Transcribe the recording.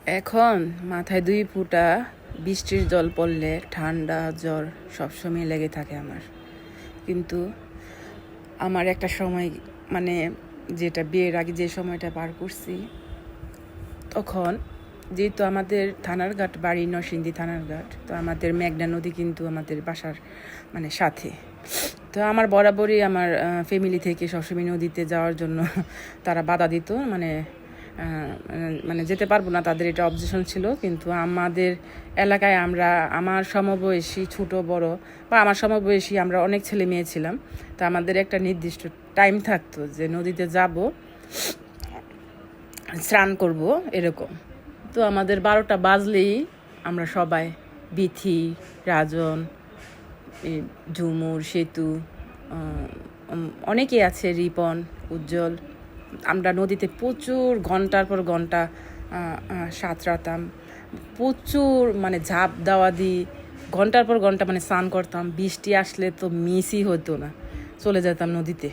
এখন মাথায় 2 ফোঁটা বৃষ্টির জল পড়লে ঠান্ডা জ্বর সবসময় লেগে থাকে আমার। কিন্তু আমার একটা সময় মানে যেটা বিয়ের আগে যে সময়টা পার করছি, তখন যেহেতু আমাদের থানারঘাট বাড়ি নরসিংদী থানারঘাট, তো আমাদের মেঘনা নদী কিন্তু আমাদের বাসার সাথে। তো আমার বরাবরই আমার ফ্যামিলি থেকে সবসময় নদীতে যাওয়ার জন্য তারা বাধা দিত, মানে যেতে পারবো না, তাদের এটা অবজেকশন ছিল। কিন্তু আমাদের এলাকায় আমার সমবয়সী ছোট বড় বা আমার সমবয়সী আমরা অনেক ছেলে মেয়ে ছিলাম। তো আমাদের একটা নির্দিষ্ট টাইম থাকতো যে নদীতে যাব, স্নান করব এরকম। তো আমাদের 12টা বাজলেই আমরা সবাই বিথি, রাজন, ঝুমুর, সেতু, অনেকেই আছে, রিপন, উজ্জ্বল, আমরা নদীতে প্রচুর ঘন্টার পর ঘন্টা সাঁতরাতাম। প্রচুর ঝাঁপ দেওয়া দিই, ঘন্টার পর ঘন্টা স্নান করতাম। বৃষ্টি আসলে তো মিসই হতো না, চলে যেতাম নদীতে।